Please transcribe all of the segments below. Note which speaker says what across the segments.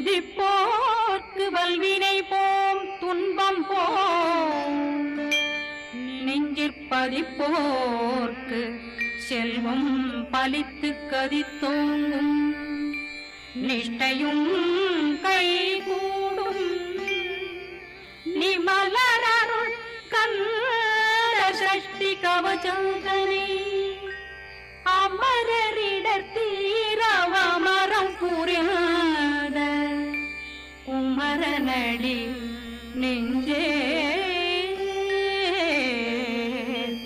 Speaker 1: சிந்திப்போர்க்கு வல்வினை போம் துன்பம் போம் நெஞ்சிற்பதிப்போர்க்கு செல்வம் பலித்து கதித்தோங்கும் நிஷ்டையும் கைகூடும் நிமலரருள் கந்த சஷ்டி கவசந்தனை அமரரிடத்தீரவமரம் புரியாத குமரனடி நெஞ்சே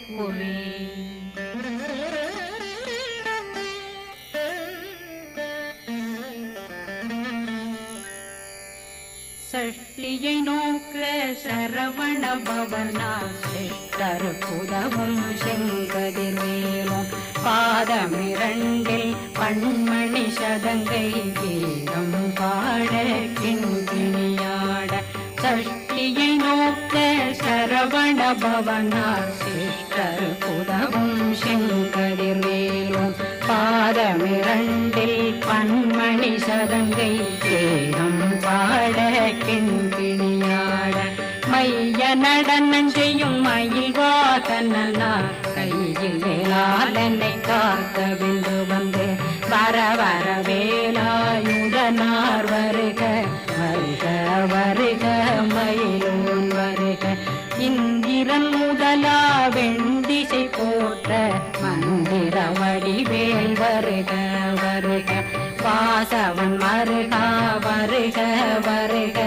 Speaker 1: புரி சஷ்டியை நோக்க சரவண பவனா சிஷ்டர் புதவும் செங்கதிர்வேலும் பாதமிரண்டில் பண்மணி சதங்கை கீதம் பாட கிண்கிணியாட சஷ்டியை நோக்க சரவண பவனா சிஷ்டர் புதவும் செங்கதிர்வேலும் பாதமிரண்டில் பண்மணி சதங்கை கீதம் பாட கிண்கிணியாட மைய நடனம் செய்யும் மயில் வாதனா கையில் வேளாளனை காக்க விந்து வந்து வர வர வேலாயுதனார் வருக வருக வருக மயிலோன் வருக இந்திரன் முதலா வெண்டிசை போற்ற மந்திர வடிவேல் வருக வருக வாசவன் மருகா வருக வருக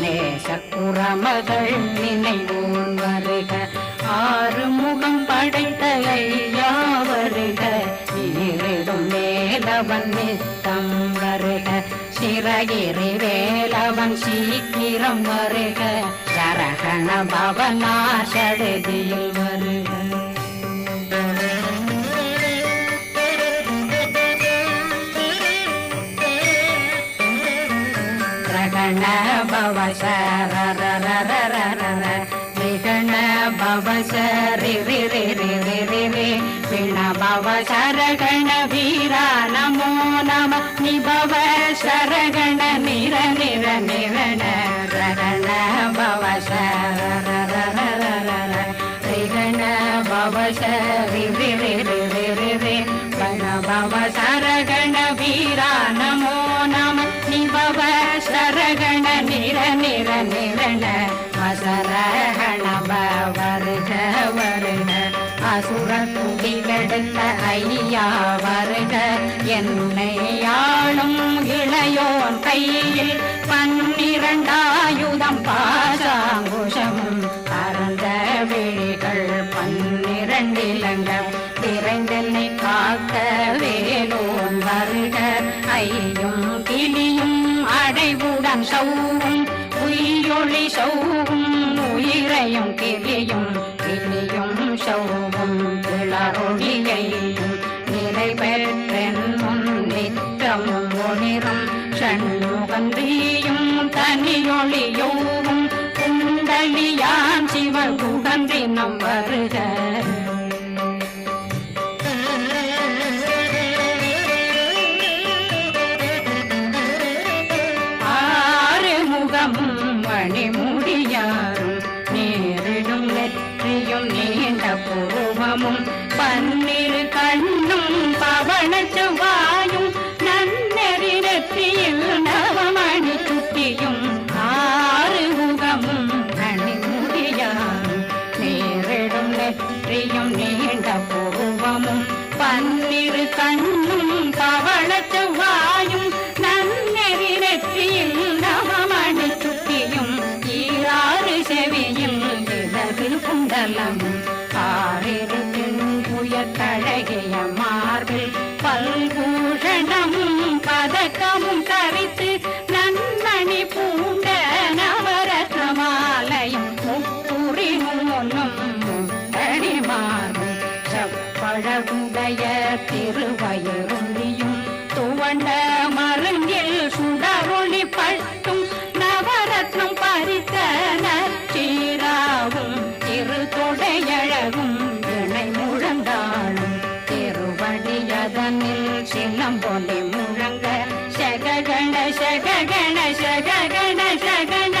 Speaker 1: நேசக்குறமகள் நினைவோன் வருக ஆறு முகம் படைத்த ஐயா வருக ஈரிடும் வேலவன் நித்தம் வருக சிறகிரி வேலவன் சீக்கிரம் வருக சரகண பவனா சடுதியில் வருக பவ சரண பவ சரி பிண பவ சரகண வீரா நமோ நம நிபவ சரகண நிர நிர நிரண ரண பவ சரண பவ சரி பிண பவ சரகண வீரா நமோ நம நிபவ சரகண நிர நிர நிரண வசரகண வருக வருக அசுர குடிகெடுத்த ஐயா வருக என்னை ஆளும் இளையோன் கையில் 12 பாசாங்குஷமும் பரந்த விழிகள் 12 இலங்கம் விரைந்தென்னை காக்க வேலோன் வருக ஐயும் கிளியும் அடைவுடன் சௌவும் உயிரொளி சௌவும் உயிரையும் கிளியும் கிளியும் சௌவும் கிளரொளியையும் நிறைவேற்றென் முன் நித்தமும் ஒளிரும் சண்முகன்றியும் தனியொளியோவும் குண்டலியான் சிவகுகன்றினம் வருக மணிமுடியாரும் நேரிடும் நெற்றியும் நீண்ட பூவமும் 12 கண்ணும் பவன செவ்வாயும் நன்னெறி நெற்றியில் நவமணி சுட்டியும் 6 முகமும் மணிமுடியாரும் நேரிடும் நெற்றியும் நீண்ட பூவமும் 12 கண்ணும் பவன செவ்வாயும் நன்னெறி நெற்றியில் நவமணி சுட்டியும் 6 செவியும் இடத்தில் குண்டலம் 6 புயத்தழகிய மார்பில் பல்பூஷணமும் பதக்கமும் தரித்து நன்மணி பூண்ட நவரத்ன மாலையும் முப்புரி மூலம் தடிமாறும் செப்பழகுடைய திருவயருளியும் துவண்ட மருங்கில் சுடரொளி பட்டும் நவரத்னம் பறித்த நச்சீராவும் திரு தொடையழகும் இணை முழந்தாளும் திருவடியதனில் சிலம்பொலி முழங்க சககண கணேச கணேச கண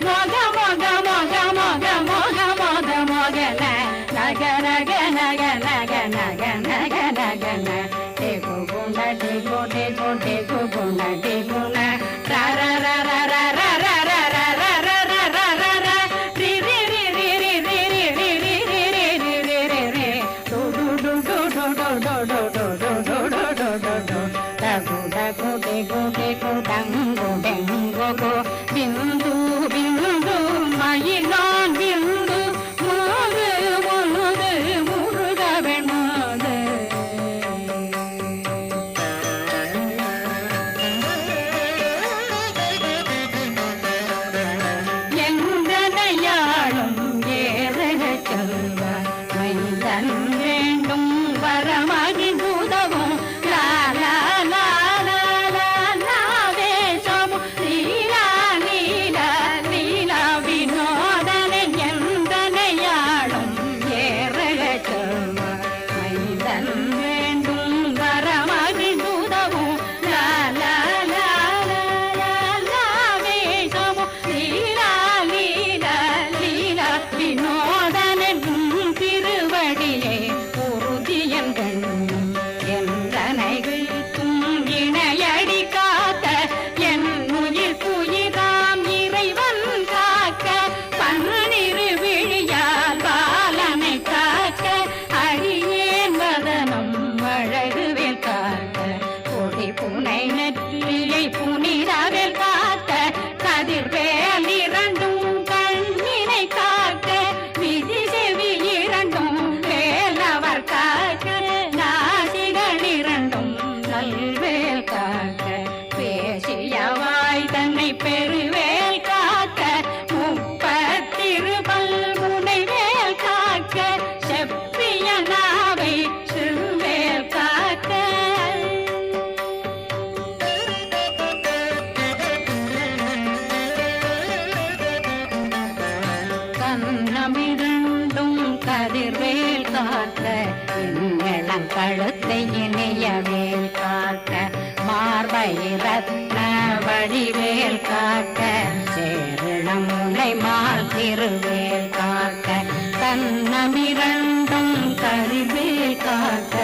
Speaker 1: மோக மோக மோக மோக மோக மோக மோகன நக நக நக நக நக நக நகன டேகு குண டேகு டேகு டேகு குண டேகு ந ர ர ர ர ர ர ர ர ர ர ர ர ர ர ர ரி ரி ரி ரி ரி ரி ரி ரி ரி ரி ரி ரி ரி ரி ரி டு டு டு டு டு டு டு டு டு டு டு டு டு டு டு டகு டகு டேகு டேகு டங்கு டெங்கு கோ பிந்து பிந்து மயிலான் பிந்து முது முது முருகவன் முது எந்தனையாளும் ஏறக செல்வ மைந்தன் வேண்டும் வரமகி பூதவும் லா லா லா லா லா லா வேஷம் லீலா லீலா லீலா வினோதன எந்தனையாளும் ஏறக செல்வ மைந்தன் வேண்டும் வரமகி பூதவும் லா லா லா லா லா லா வேஷம் லீலா லீலா லீலா வினோதனும் திருவடியே உறுதியன்கள் என்றனை வீழ்த்தும் இணையடி காத்த என் உயிர் புயிராம் இறைவன் காக்க பன்னிரு விழியால் பாலனை காக்க அடியேன் வதனம் அழகுவேல் காக்க கொடி புனை நெற்றியை புனிதவேல் காக்க கதிர்வேல் இரண்டும் கண்ணினை காக்க விதி செவி இரண்டும் வேலவர் காக்க நாசிகள் இரண்டும் நல்வேல் காக்க பேசியவாய் தன்னை பெருவேல் காக்க முப்பத்திருபல் முனைவேல் காக்க செப்பிய நாவை சிறுவேல் காக்க கண்ணமிரண்டும் கதிர்வேல் காக்க இளங்கழுத்தை இணையவேல் காக்க மார்பை ரத்ன வடிவேல் காக்க சேரணம் முனை மால் திருவேல் காக்க கண்ணமிரண்டும் கதிர்வேல் காக்க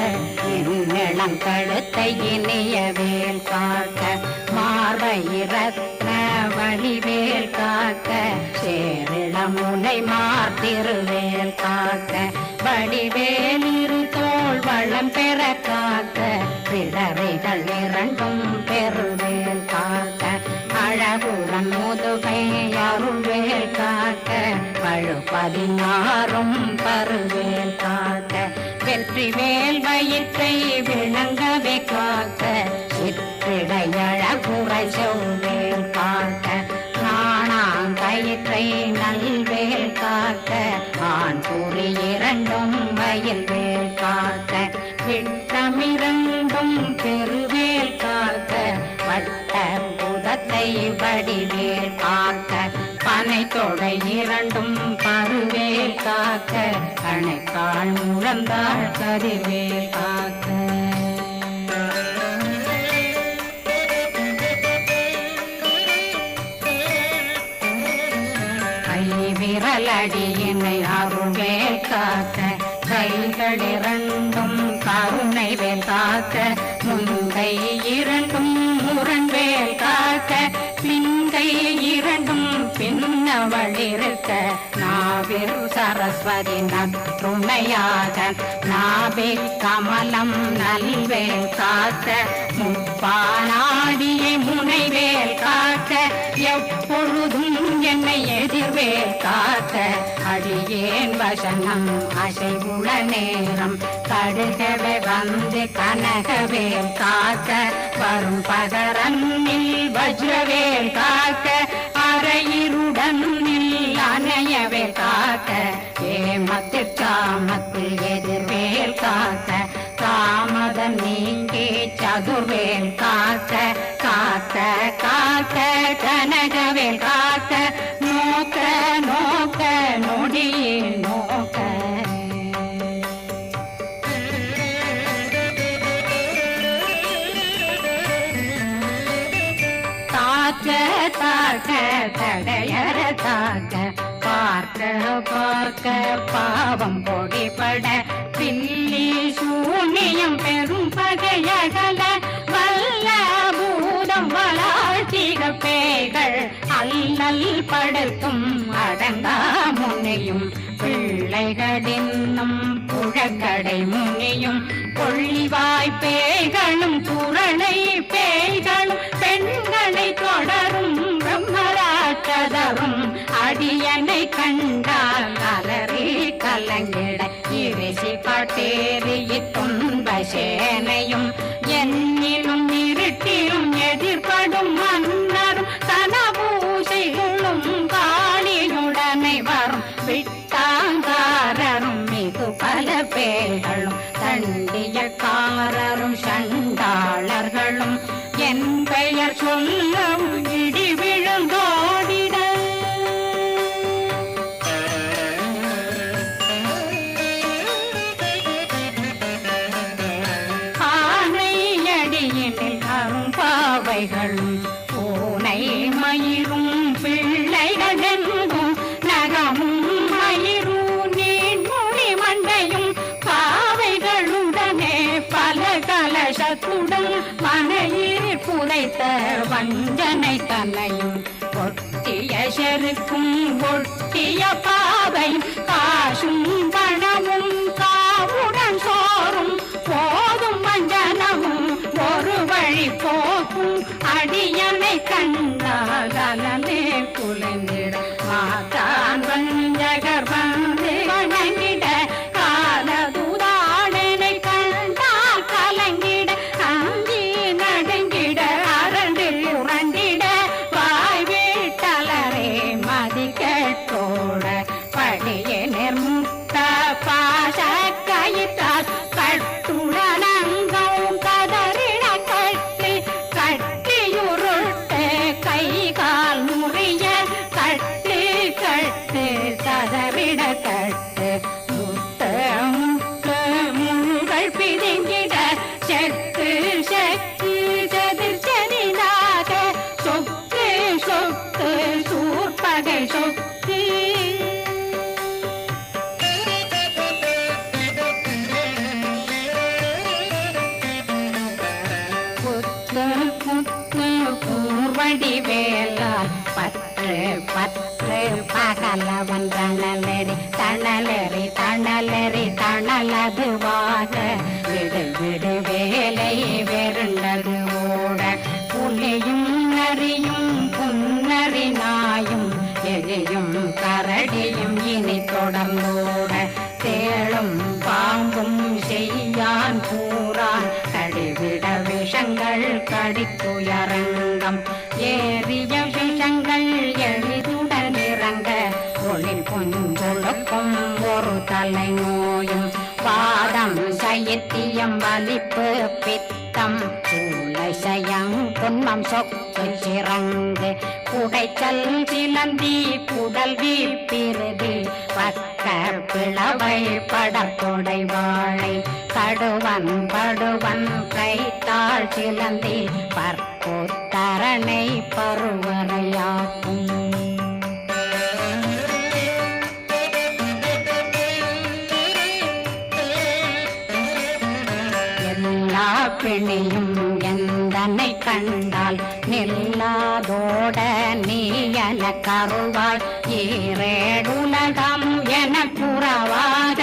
Speaker 1: இளங்கழுத்தை இணையவேல் காக்க மார்பை ரத்ன வடிவேல் காக்க சேரிளம் முனை மாத்திருவேல் காக்க வடிவேல் இரு தோள் வளம் பெற காக்க பிடரைகள் இரண்டும் பெருவேல் காக்க அழகுடன் முதுகை அருள்வேல் காக்க பழு 16 பருவேல் காக்க வெற்றிவேல் வயிற்றை விளங்கவே காக்க சிற்றிடையழகுரை செவ்வேல் காக்க நாணாங்கயிற்றை நல்வேல் காக்க ஆண் குறி இரண்டும் வயல்வேல் காக்க விட்டமிரண்டும் பெருவேல் காக்க வட்ட புதத்தை வடிவேல் காக்க பனை தொடை இரண்டும் பருவேல் காக்க கணைக்கால் முழந்தாள் கதிர்வேல் காக்க விரலடியினை அருள்வேல் காக்க கைகள் இரண்டும் கருணை வேல் காக்க முன்கை இரண்டும் முரண்வேல் காக்க பின்கை இரண்டும் பின்னவளிருக்க நாவில் சரஸ்வதி நற்றுணையாக நாவே கமலம் நல்வேல் காக்க முப்பானாடியை முனைவேல் காக்க எப்பொழுதும் என்னை எதிர்வேல் காக்க அடியேன் வசனம் அசைவுள நேரம் கடுகவே வந்து கனகவேல் காக்க வரும் பகரன்னில் வஜ்ரவேல் காக்க அரையிருடன் அணையவே காக்க ஏமத்தில் காமத்தில் எதிர்வேல் காக்க காமதம் நீங்கி சதுர்வேல் காக்க காக்க காக்க கனகவேல் காக்க நோக்க நோக்க நொடியில் நோக்க தாக்க தடையற தாக்க பார்க்க பார்க்க பாவம் பொடிபட பில்லி சூனியம் பெரும் பகையகல வல்ல பூதம் வளாழ்த்திக பேய்கள் அல்லல் படுத்தும் அடங்கா முனையும் பிள்ளைகளின்னும் புழக்கடை முனியும் கொள்ளிவாய் பேய்களும் குரளை பேய்களும் பெண்களை தொடரும் பிரம்மராட்சதரும் அடியனை கண்டால் அலறி கலங்கிட இரிசி பட்டேறிய துன்ப சேனையும் என்னிலும் இருட்டிலும் எதிர்படும் மன்னரும் தனபூசைகளும் காளியுடனை வரும் விட்டாங்காரரும் மிகு பல பேர்களும் தண்டியக்காரரும் சண்டாளர்களும் என் பெயர் சொல்லவும் இடி விழுந்தோடிட ஆனையடியினில் அரும்பாவைகளும் பூனை மயிரும் பிள்ளைகளெங்கும் நகமும் மயிரும் நீர்மொழி மண்டையும் பாவைகளுடனே பல கலசத்துடன் மனையில் புதைத்த வஞ்சனை தன்னையும் ஒட்டிய செருக்கும் ஒட்டிய பாவை காசும் பணமும் காவுடன் சோறும் போதும் வஞ்சனமும் ஒரு வழி போக்கும் அடியனை கண்டால் அலமே குலைந்திட மாதான் வஞ்சகர் வந்து வணங்கிட காலதுதாடனை கண்டால் கலங்கிட அஞ்சி நடுங்கிட அரண்டு உரண்டிட வாய் வீட்டலரே மதிக்கோட படியே நிர்முக்த பாச கயிற்றால் கட்டுடனங்கும் கதறிட கட்டி கட்டியுருட்டு கை கால் முறிய கட்டு கட்டு கதறிட கட்டு முட்டு முட்டு முள்கள் பிதுங்கிட செத்து செத்து செதிர் செதிலாக சொக்கு சொக்கு சூர்பகை சொக்கு பூர்வடி வேலால் பற்று பற்று பகலவன் தணலறி தணலறி தணலறி தணலதுவாக விடு விடு வேலை வெருண்டது ஓட புலியும் நரியும் புன்னறி நாயும் எலியும் கரடியும் இனி தொடர்ந்தோட தேளும் பாம்பும் செய்யான் கூறான் கடிவிட விஷங்கள் கடித்துயரங்கம் ஏறிய விஷங்கள் எளிதுடன் இறங்க ஒளில் புஞ்சொழுக்கும் ஒரு தலை நோயும் வாதம் சைத்தியம் வலிப்பு பித்தம் சூளை சயம் புன்மம் சொக்கு சிறங்கு குடைச்சல் சிலந்தி குடல் வீழ்பிருதி பக்க பிளவை படத்தொடை வாழை கடுவன் படுவன் கைத்தாள் சிலந்தி பற்போத்தரணை பருவரையாக்கும் எல்லா பிணியும் எந்தனை கண்டால் நில்லாதோட நீ என கருவாய் ஈரேடுலகம் என புறவாக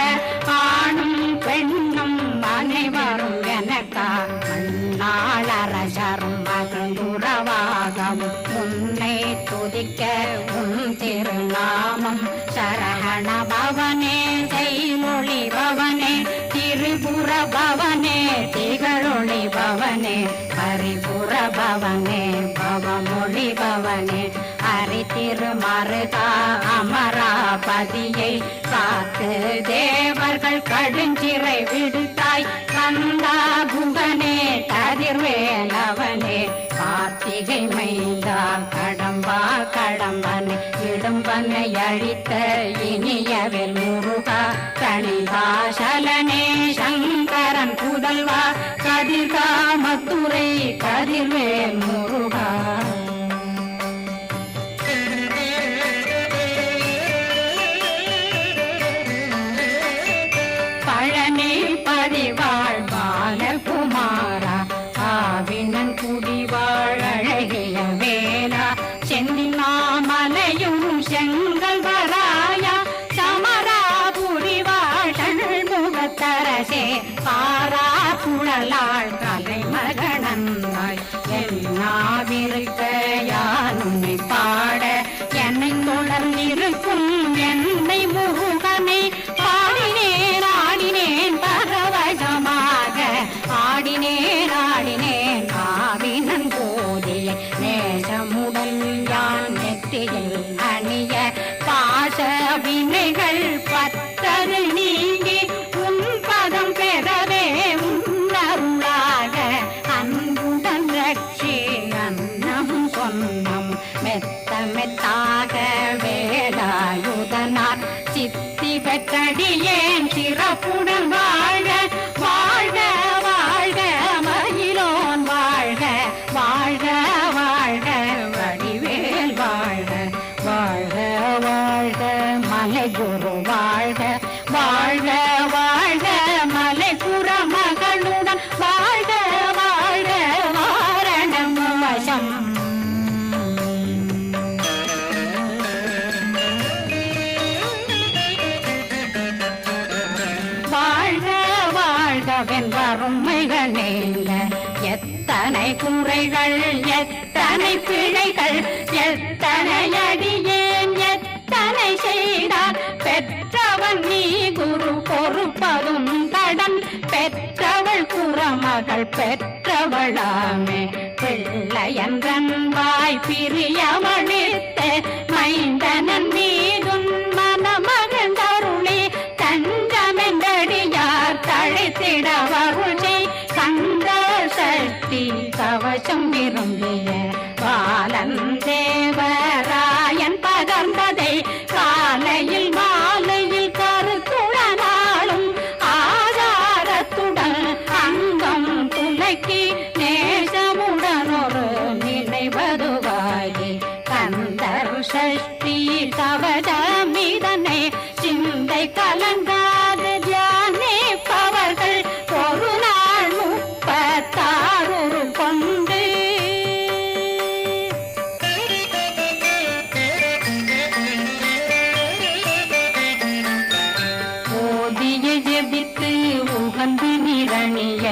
Speaker 1: ஆணும் பெண்ணும் அனைவரும் எனக்கா மண்ணாளரசரும் மகிழ்ந்துறவாகவும் உன்னை துதிக்க உன் திருநாமம் சரஹண பவனே செய்மொழி பவனே திரிபுர பவனே திகழொளி பவனே பரிபுர பவனே பவமொழி பவனே ஹரி திருமருகா அமராபதியை காத்து தேவர்கள் கடுஞ்சிறை விடுத்தாய் கந்தா குகனே கதிர்வேலவனே கார்த்திகை மைந்தா கடம்பா கடம்பனை இடும்பனை அழித்த இனியவில் முருகா கணிகாசலனே சங்கரன் புதல்வா கதிர்காமத்துறை கதிர்வேல் முருகா கல்லாள் கலைமகனந்தாய் என்னாவிருக்க யானுமை பாட என்னை தொடர்ந்திருக்கும் என்னை முருகனை பாடினேன் ஆடினேன் பரவசமாக ஆடினேன் ஆடினேன் ஆவினன் போதிய நேசமுடன் யான் நெற்றியில் அணிய பாச வினைகள் பத்தது நீங்கி உன் பதம் பெறவே உன்னருளாக அன்புடன் ரட்சி அன்னம் சொன்னம் மெத்த மெத்தாக வேலாயுதனார் சித்தி பெற்றடியேன் சிறப்புடன் வாழ்க வாழ்க வாழ்க மகிழோன் வாழ்க வாழ்க வாழ்க வடிவேல் வாழ்க வாழ்க வாழ்க மலைகுரு வாழ்க வாழ்க வாழ்க மலைபுற மகளுடன் வாழ்க வாழ்க வாரணம் வசம் வாழ்க வாழ்கவென்றருமைகள் நீங்க எத்தனை குறைகள் எத்தனை பிழைகள் எத்தனை அடியேன் எத்தனை செய்தார் பெற்றவன் நீ குரு பொறுப்பதும் கடன் பெற்றவள் குறமகள் பெற்றவளாமே பிள்ளையன்றன் வாய் பிரியமளித்த மைந்தனன் மீதும் மனமகந்தருளி தஞ்சமென்றடியார் தழைத்திட வருளை கந்த சக்தி கவசம் விரும்பிய பாலன் தேவராயன் பகர்ந்ததை காலையில் மாலையில் கருத்துடனாலும் ஆதாரத்துடன் அங்கம் துலக்கி நேசமுடன் ஒரு நினைவதுவாகி கந்தர் சஷ்டி கவசமிதனை சிந்தை கலங்காது தியானிப்பவர்கள் ஒரு நாள் 36 கொண்டு ஓதிய ஜெபித்து உகந்து நிரணிய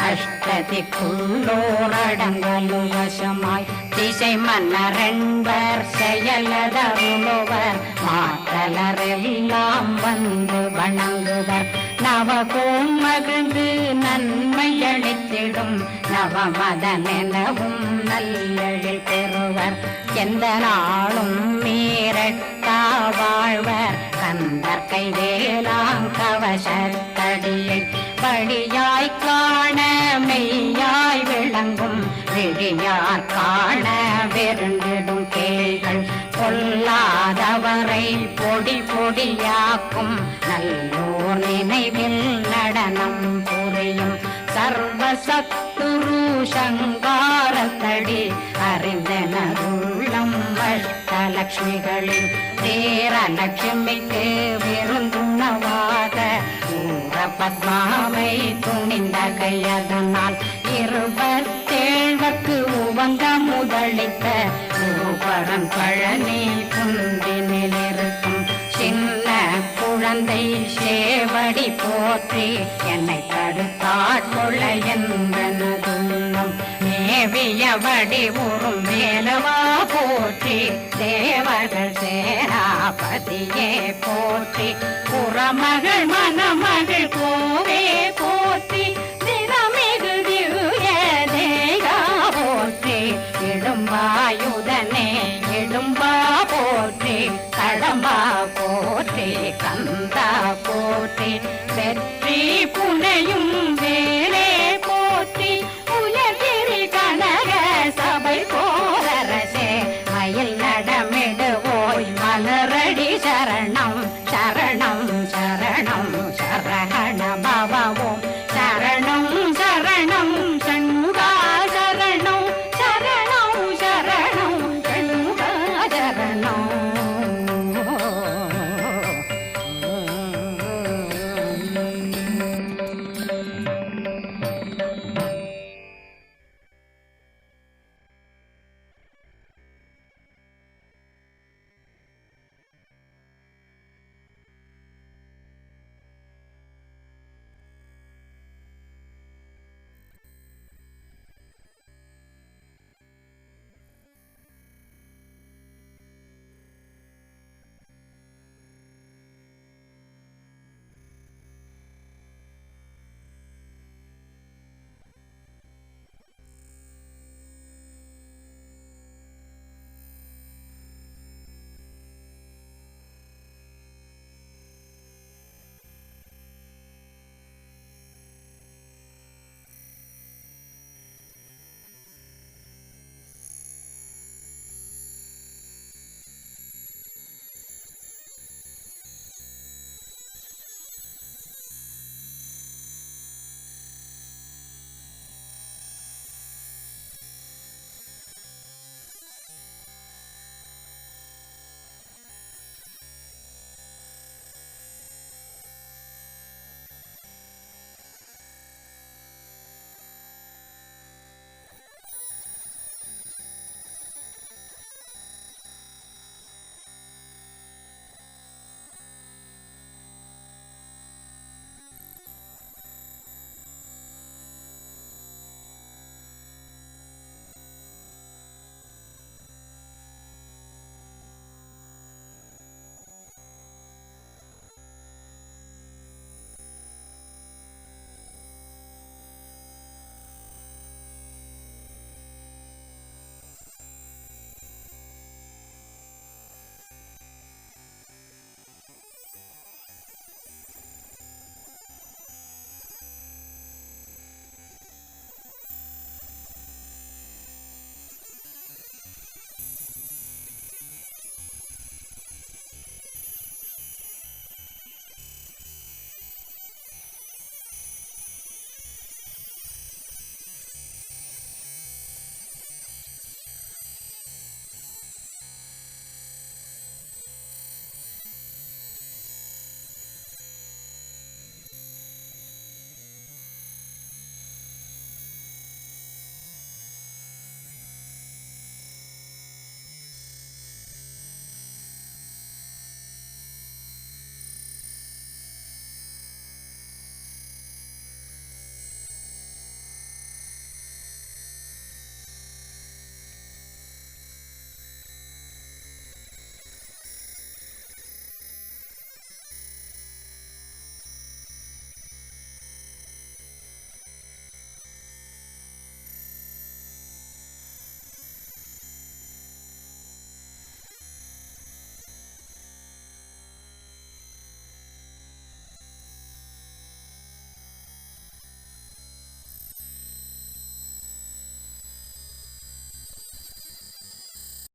Speaker 1: அஷ்டதிக்குள்ளோரடங்கலும் வசமாய் திசை மன்னரென்பர் செயலதருளுவர் மாற்றலரெல்லாம் வந்து வணங்குவர் நவகோன் மகிழ்ந்து நன்மையளித்திடும் நவமதனெனவும் நல்லெழில் பெறுவர் எந்த நாளும் மீறட்டா வாழ்வர் கந்தர் கைவேலாம் கவசத்தடியை படியாய் காண மெய்யாய் விளங்கும் விழியார் காண வெருண்டிடும் கேள்கள் பொல்லாதவரை பொடி பொடியாக்கும் நல்லோர் நினைவில் நடனம் புரியும் சர்வசத்துரு சங்காரத்தடி அறிந்தனருள்ளம் அஷ்டலட்சுமிகளில் தேரலட்சுமிக்கு விருந்துணவாத ஊர பத்மாவை துணிந்த கையதனால் 27 உவங்க முதலித்த குருபரன் பழனி குந்தினில் இருக்கும் சின்ன குழந்தை சேவடி போற்றி என்னை தடுத்தாட்கொள்ள என்பனதுள்ளம் மேவியபடி உறும் மேலவா போற்றி தேவர்கள் சேனாபதியே போற்றி புறமகள் மணமகள் கோவே போ